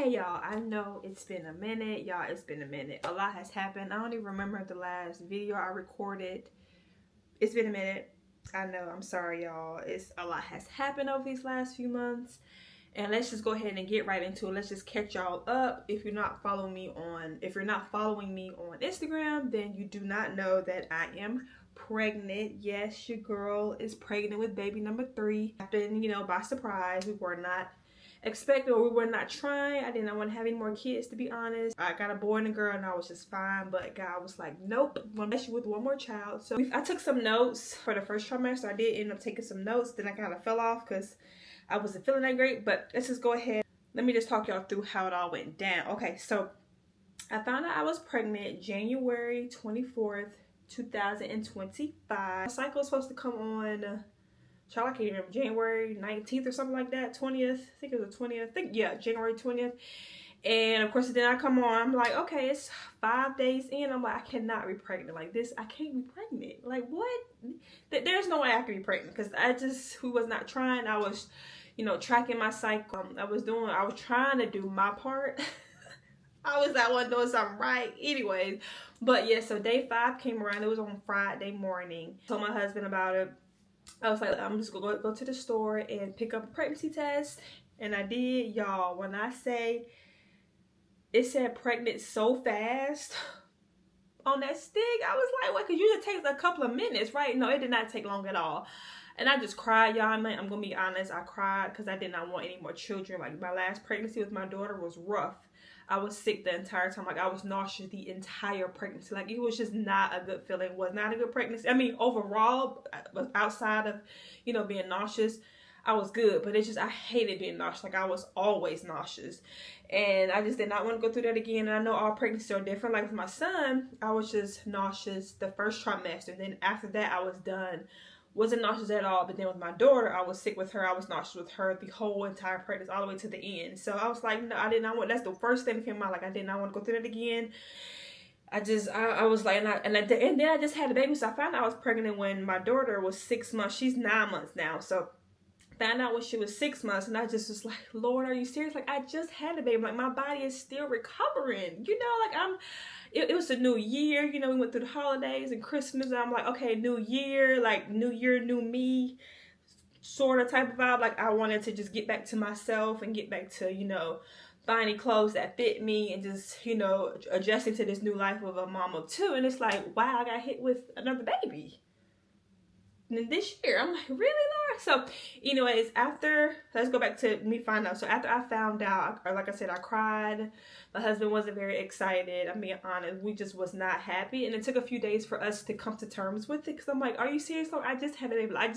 Hey y'all, I know it's been a minute. Y'all, it's been a minute. A lot has happened. I don't even remember the last video I recorded. It's been a minute. I know, I'm sorry y'all. It's a lot has happened over these last few months. And let's just go ahead and get right into it. Let's just catch y'all up. If you're not following me on Instagram, then you do not know that I am pregnant. Yes, your girl is pregnant with baby number 3. Happened, by surprise. We were not expecting, or we were not trying. I did not want to have any more kids, to be honest. I got a boy and a girl and I was just fine, but God was like, nope, I'm gonna mess you with one more child. So I took some notes for the first trimester. I did end up taking some notes, then I kind of fell off because I wasn't feeling that great. But let's just go ahead. Let me just talk y'all through how it all went down. Okay, so I found out I was pregnant January 24th, 2025. My cycle was supposed to come on, child, I can't even remember, January 19th or something like that, 20th. I think it was the 20th. Yeah, January 20th. And of course, then I come on, I'm like, okay, it's 5 days in. I'm like, I cannot be pregnant like this. I can't be pregnant. Like, what? There's no way I can be pregnant, because who was not trying. I was, tracking my cycle. I was trying to do my part. I wasn't doing something right. Anyways, but yeah, so day 5 came around. It was on Friday morning. Told my husband about it. I was like, I'm just gonna go to the store and pick up a pregnancy test. And I did, y'all. When I say it said pregnant so fast on that stick, I was like, what? Because usually it takes a couple of minutes, right? No, it did not take long at all. And I just cried, y'all. I'm gonna be honest. I cried because I did not want any more children. Like, my last pregnancy with my daughter was rough. I was sick the entire time. Like, I was nauseous the entire pregnancy. Like, it was just not a good feeling. It was not a good pregnancy. I mean, overall, outside of, being nauseous, I was good. But it's just, I hated being nauseous. Like, I was always nauseous. And I just did not want to go through that again. And I know all pregnancies are different. Like, with my son, I was just nauseous the first trimester. And then after that, I was done. Wasn't nauseous at all. But then with my daughter, I was sick with her. I was nauseous with her the whole entire pregnancy, all the way to the end. So I was like, no, I did not want, that's the first thing that came out. Like, I did not want to go through that again. I was like, and then I just had a baby. So I found out I was pregnant when my daughter was 6 months. She's 9 months now. So found out when she was 6 months, and I just was like, Lord, are you serious? Like, I just had a baby. Like, my body is still recovering. Like, it was a new year. We went through the holidays and Christmas, and I'm like, okay, new year, like, new year, new me, sort of type of vibe. Like, I wanted to just get back to myself and get back to, finding clothes that fit me and just, adjusting to this new life of a mom of 2. And it's like, wow, I got hit with another baby this year. I'm like, really, Lord? So anyways, let's go back to me finding out. So after I found out, or like I said, I cried. My husband wasn't very excited. I'm being honest. We just was not happy. And it took a few days for us to come to terms with it. Because I'm like, are you serious? Lord? I just had a baby. I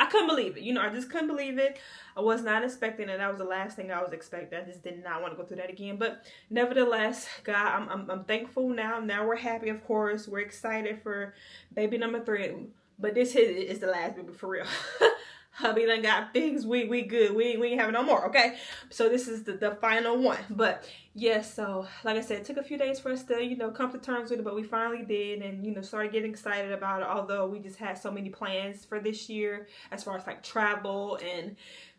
couldn't believe it. I just couldn't believe it. I was not expecting it. That was the last thing I was expecting. I just did not want to go through that again. But nevertheless, God, I'm thankful now. Now we're happy, of course. We're excited for baby number 3. But this is the last baby for real. Hubby done got things. We good. We ain't having no more, okay? So this is the final one. But yeah, so like I said, it took a few days for us to, come to terms with it, but we finally did, and, started getting excited about it, although we just had so many plans for this year as far as like travel and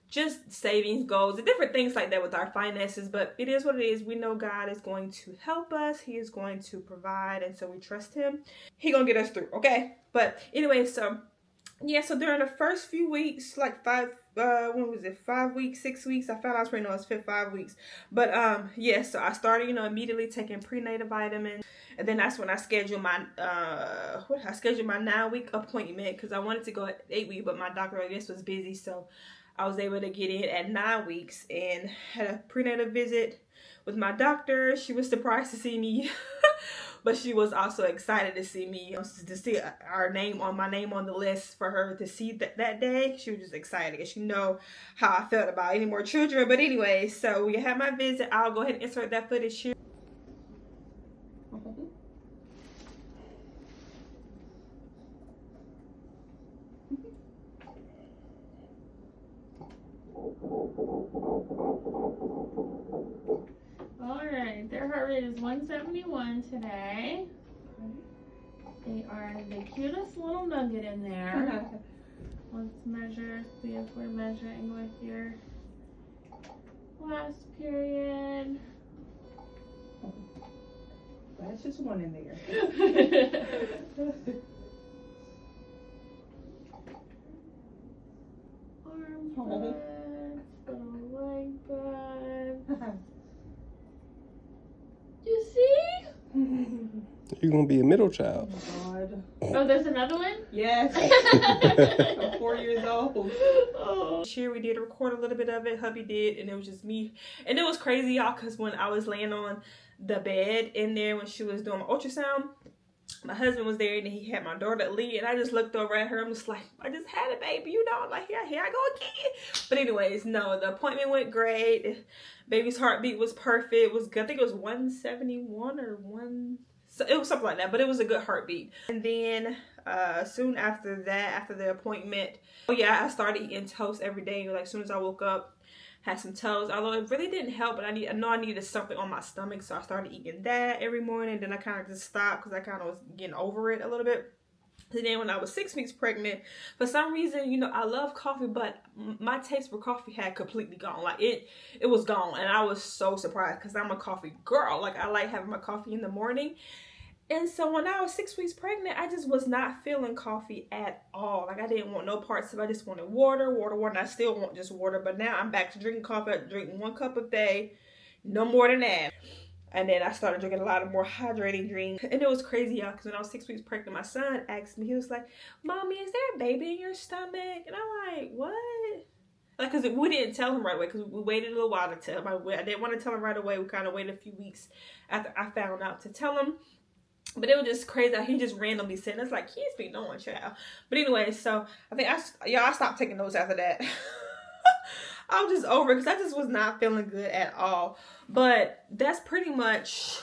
just savings goals and different things like that with our finances. But it is what it is. We know God is going to help us. He is going to provide, and so we trust him. He gonna get us through, okay? But anyway, so yeah, so during the first few weeks, like 5 weeks, 6 weeks, I found out I was pregnant. It was 5 weeks. But yeah, so I started, immediately taking prenatal vitamins. And then that's when I scheduled my 9-week appointment, because I wanted to go at 8 weeks, but my doctor, I guess, was busy. So I was able to get in at 9 weeks and had a prenatal visit with my doctor. She was surprised to see me, but she was also excited to see me, to see my name on the list for her to see that day. She was just excited, because she know how I felt about any more children. But anyway, so we had my visit. I'll go ahead and insert that footage here. Alright, their heart rate is 171 today. They are the cutest little nugget in there. Let's measure, see if we're measuring with your last period. That's just one in there. Arm pads, little leg pads. You see? You're gonna be a middle child. Oh God. Oh, there's another one? Yes. I'm 4 years old. Oh. This year we did record a little bit of it. Hubby did, and it was just me. And it was crazy, y'all, because when I was laying on the bed in there when she was doing my ultrasound, my husband was there, and he had my daughter Lee, and I just looked over at her. I'm just like, I just had a baby, you know. I'm like, here I go again. But anyways, no, the appointment went great. Baby's heartbeat was perfect. It was good. I think it was 171 or one. So it was something like that, but it was a good heartbeat. And then soon after that, after the appointment, I started eating toast every day. Like as soon as I woke up, had some toast. Although it really didn't help, but I know I needed something on my stomach, so I started eating that every morning. Then I kind of just stopped because I kind of was getting over it a little bit. And then when I was 6 weeks pregnant, for some reason, you know, I love coffee, but my taste for coffee had completely gone. Like it was gone, and I was so surprised because I'm a coffee girl. Like I like having my coffee in the morning. And so when I was 6 weeks pregnant, I just was not feeling coffee at all. Like I didn't want no parts of it. I just wanted water. And I still want just water. But now I'm back to drinking coffee. I'm drinking 1 cup a day, no more than that. And then I started drinking a lot of more hydrating drinks. And it was crazy, y'all, because when I was 6 weeks pregnant, my son asked me, he was like, Mommy, is there a baby in your stomach? And I'm like, what? Like, because we didn't tell him right away, because we waited a little while to tell him. I didn't want to tell him right away. We kind of waited a few weeks after I found out to tell him. But it was just crazy how he just randomly said, it's like, kids be knowing, child. But anyway, so I think I stopped taking those after that. I was just over it because I just was not feeling good at all. But that's pretty much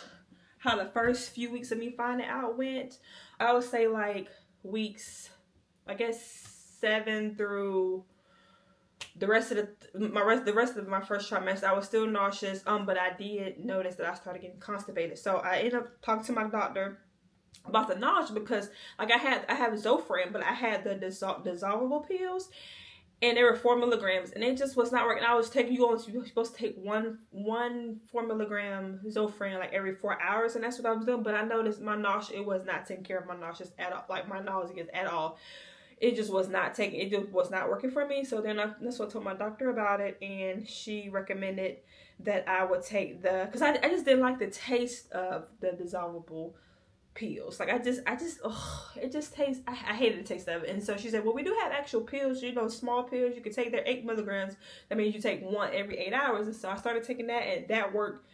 how the first few weeks of me finding out went. I would say like weeks, I guess 7 through the rest of my first trimester. I was still nauseous, but I did notice that I started getting constipated. So I ended up talking to my doctor about the nausea because like I have Zofran, but I had the dissolvable pills. And they were 4 milligrams, and it just was not working. I was taking you're supposed to take one 4 milligram Zofran like every 4 hours, and that's what I was doing. But I noticed my nausea, it was not taking care of my nausea at all, like my nausea at all. It just was not working for me. So then that's what I told my doctor about it, and she recommended that I would take because I just didn't like the taste of the dissolvable pills. Like it just tastes, I hated the taste of it. And so she said, well, we do have actual pills, you know, small pills you can take. They're 8 milligrams. That means you take one every 8 hours. And so I started taking that, and that worked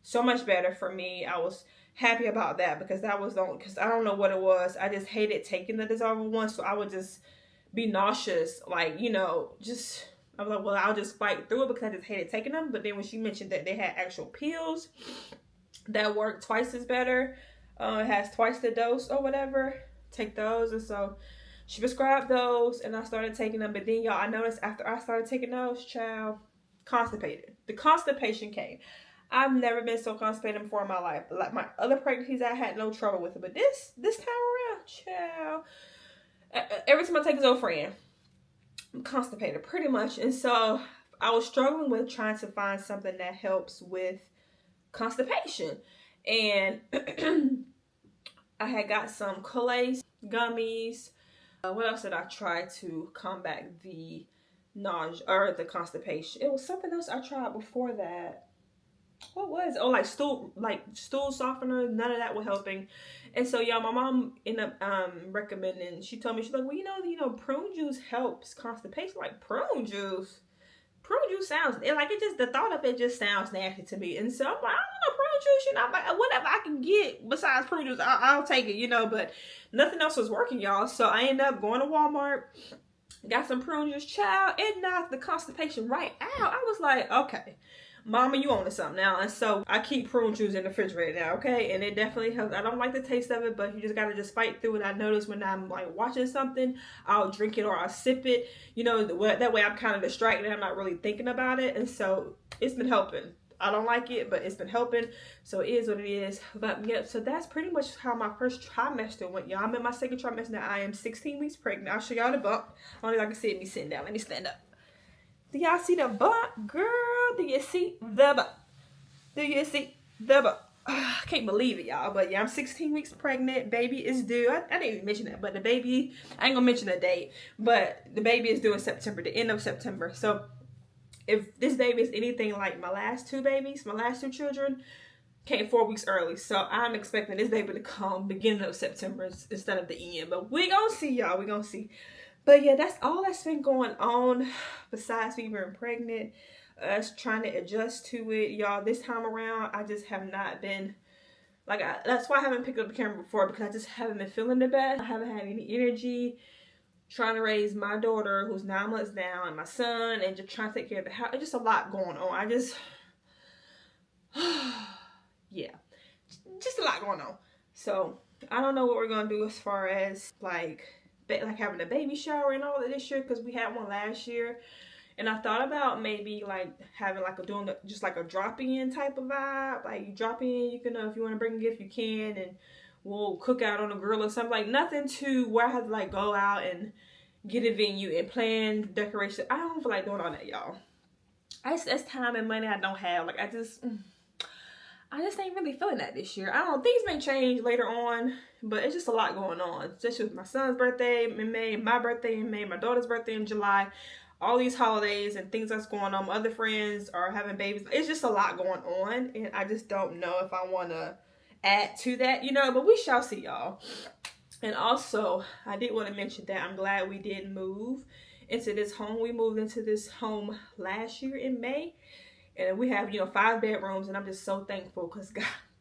so much better for me. I was happy about that because because I don't know what it was. I just hated taking the dissolvable one. So I would just be nauseous, like, you know, I was like, well, I'll just fight through it because I just hated taking them. But then when she mentioned that they had actual pills that worked twice as better, it has twice the dose or whatever, take those. And so she prescribed those, and I started taking them. But then, y'all, I noticed after I started taking those, child, constipated. The constipation came. I've never been so constipated before in my life. Like my other pregnancies, I had no trouble with it. But this time around, child, every time I take a Zofran, I'm constipated pretty much. And so I was struggling with trying to find something that helps with constipation. And I had got some Colace gummies. What else did I try to combat the nausea or the constipation? It was something else I tried before that. What was it? Oh, like stool softener. None of that was helping. And so, y'all, my mom ended up recommending. She told me, she's like, well, you know, prune juice helps constipation. Like prune juice sounds like it just, the thought of it just sounds nasty to me. And so I'm like, I don't know, prune juice, you know, I'm like, whatever I can get besides prune juice, I'll take it, you know. But nothing else was working, y'all. So I ended up going to Walmart, got some prune juice, child. It knocked the constipation right out. I was like, okay, Mama, you on to something now. And so I keep prune juice in the refrigerator now, okay? And it definitely helps. I don't like the taste of it, but you just gotta just fight through it. I notice when I'm like watching something, I'll drink it or I'll sip it. You know, that way I'm kind of distracted and I'm not really thinking about it. And so it's been helping. I don't like it, but it's been helping. So it is what it is. But yeah, so that's pretty much how my first trimester went, y'all. I'm in my second trimester now. I am 16 weeks pregnant. I'll show y'all the bump. Only like I said, me sitting down. Let me stand up. Do y'all see the butt? Girl, do you see the butt? Do you see the butt? I can't believe it, y'all. But yeah, I'm 16 weeks pregnant. Baby is due. I didn't even mention that, but the baby, I ain't gonna mention the date, but the baby is due in September, the end of September. So if this baby is anything like my last two babies, my last two children, came 4 weeks early. So I'm expecting this baby to come beginning of September instead of the end. But we gonna see, y'all. We gonna see. But yeah, that's all that's been going on besides me being pregnant. Us trying to adjust to it, y'all. This time around, I just have not been like that's why I haven't picked up the camera before, because I just haven't been feeling the best. I haven't had any energy trying to raise my daughter who's 9 months now and my son, and just trying to take care of the house. It's just a lot going on. I just yeah, just a lot going on. So I don't know what we're gonna do as far as like having a baby shower and all of this year, because we had one last year. And I thought about maybe like having like just like a drop-in type of vibe. Like you drop in, you can if you want to bring a gift, you can, and we'll cook out on a grill or something. Like nothing to where I have to like go out and get a venue and plan decoration. I don't feel like doing all that, y'all. That's time and money I don't have. Like I just ain't really feeling that this year. I don't know, things may change later on, but it's just a lot going on. Especially with my son's birthday in May, my birthday in May, my daughter's birthday in July. All these holidays and things that's going on. My other friends are having babies. It's just a lot going on, and I just don't know if I want to add to that, you know, but we shall see, y'all. And also, I did want to mention that I'm glad we did move into this home. We moved into this home last year in May, and we have, 5 bedrooms, and I'm just so thankful, because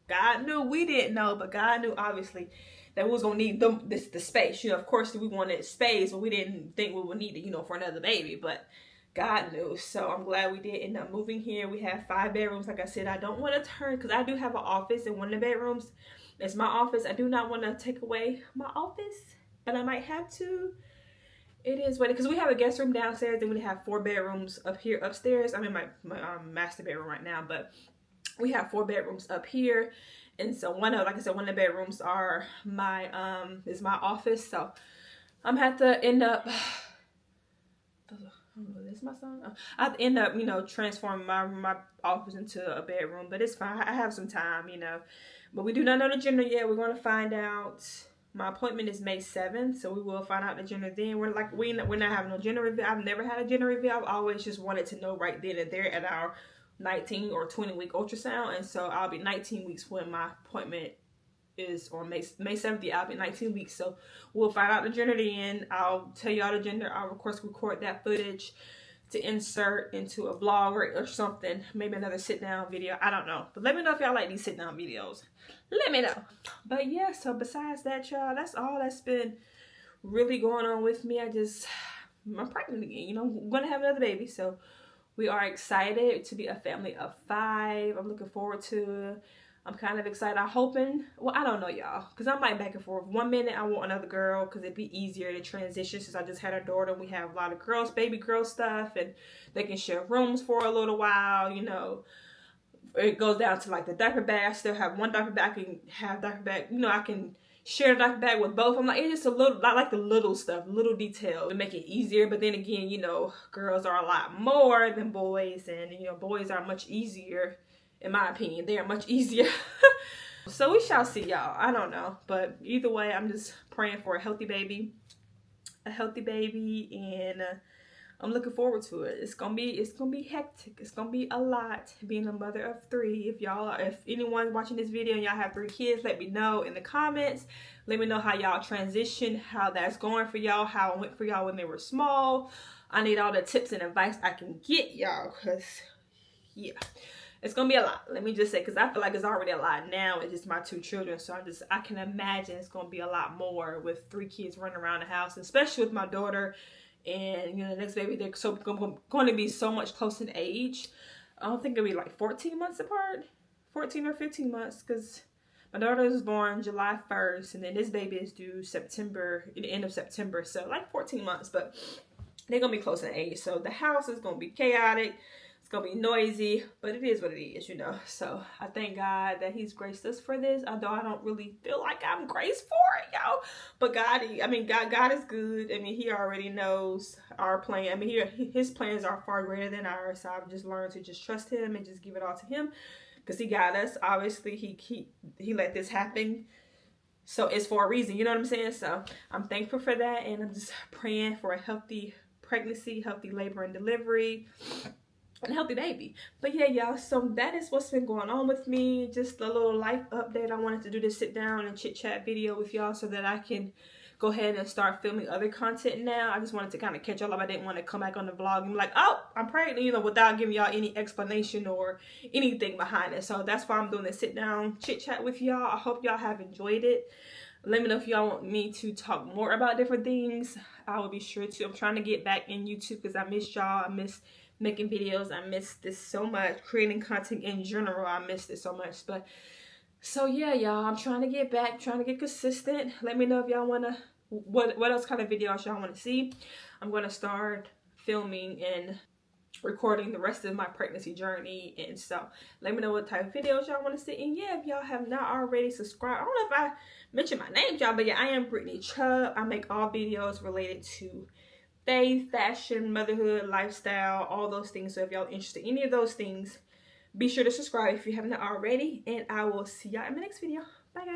God knew, we didn't know, but God knew obviously that we was gonna need the space. Of course we wanted space, but we didn't think we would need it, for another baby. But God knew. So I'm glad we did end up moving here. We have 5 bedrooms. Like I said, I don't want to turn, because I do have an office in one of the bedrooms. It's my office. I do not want to take away my office, but I might have to. It is what, because we have a guest room downstairs, and we have 4 bedrooms up here upstairs. I'm in my master bedroom right now, but we have 4 bedrooms up here. And so one of the bedrooms are is my office. So I'm have to end up, this is my son. I have to end up, transforming my office into a bedroom, but it's fine. I have some time, but we do not know the gender yet. We're going to find out. My appointment is May 7th, so we will find out the gender then. We're not having no gender reveal. I've never had a gender reveal. I've always just wanted to know right then and there at our 19 or 20 week ultrasound. And so I'll be 19 weeks when my appointment is on May 7th. Yeah, I'll be 19 weeks. So we'll find out the gender then. I'll tell y'all the gender. I'll of course record that footage to insert into a vlog or something. Maybe another sit down video. I don't know. But let me know if y'all like these sit down videos. Let me know. But yeah, so besides that, y'all, that's all that's been really going on with me. I'm pregnant again. I'm going to have another baby. So we are excited to be a family of 5. I'm looking forward to it. I'm kind of excited. I'm hoping, well, I don't know, y'all, because I'm like back and forth. One minute I want another girl because it'd be easier to transition, since I just had a daughter. We have a lot of baby girl stuff, and they can share rooms for a little while, It goes down to like the diaper bag. I still have one diaper bag. I can have diaper bag, I can share the diaper bag with both. I'm like, it's just a little, I like the little stuff, little details to make it easier. But then again, girls are a lot more than boys, and boys are much easier, in my opinion. They are much easier. So we shall see, y'all. I don't know, but either way, I'm just praying for a healthy baby, and I'm looking forward to it. It's gonna be hectic. It's gonna be a lot being a mother of 3. If anyone watching this video and y'all have 3 kids, let me know in the comments. Let me know how y'all transition, how that's going for y'all, how it went for y'all when they were small. I need all the tips and advice I can get, y'all, because yeah, it's gonna be a lot. Let me just say, because I feel like it's already a lot now. It's just my 2 children, so I can imagine it's gonna be a lot more with 3 kids running around the house, especially with my daughter. And the next baby, they're going to be so much close in age. I don't think it'll be like 14 months apart, 14 or 15 months, because my daughter was born July 1st, and then this baby is due the end of September, so like 14 months. But they're gonna be close in age, so the house is gonna be chaotic. It's gonna be noisy, but it is what it is, you know. So I thank God that he's graced us for this, although I don't really feel like I'm graced for it, yo. But God is good. I mean, he already knows our plan. I mean, his plans are far greater than ours. So I've just learned to just trust him and just give it all to him, because he got us. Obviously, he let this happen, so it's for a reason, you know what I'm saying? So I'm thankful for that, and I'm just praying for a healthy pregnancy, healthy labor and delivery, and a healthy baby. But yeah, y'all, so that is what's been going on with me. Just a little life update. I wanted to do this sit down and chit chat video with y'all so that I can go ahead and start filming other content now. I just wanted to kind of catch y'all up. I didn't want to come back on the vlog and be like, oh, I'm pregnant, you know, without giving y'all any explanation or anything behind it. So that's why I'm doing this sit down chit chat with y'all. I hope y'all have enjoyed it. Let me know if y'all want me to talk more about different things. I will be sure to. I'm trying to get back in YouTube because I missed y'all. I miss making videos. I miss this so much. Creating content in general, I miss it so much. But so yeah, y'all, I'm trying to get back, trying to get consistent. Let me know if y'all want to, what else kind of videos y'all want to see. I'm going to start filming and recording the rest of my pregnancy journey, and so let me know what type of videos y'all want to see. And yeah, if y'all have not already subscribed, I don't know if I mentioned my name, y'all, but yeah, I am Brittany Chubb. I make all videos related to faith, fashion, motherhood, lifestyle, all those things. So if y'all interested in any of those things, be sure to subscribe if you haven't already, and I will see y'all in my next video.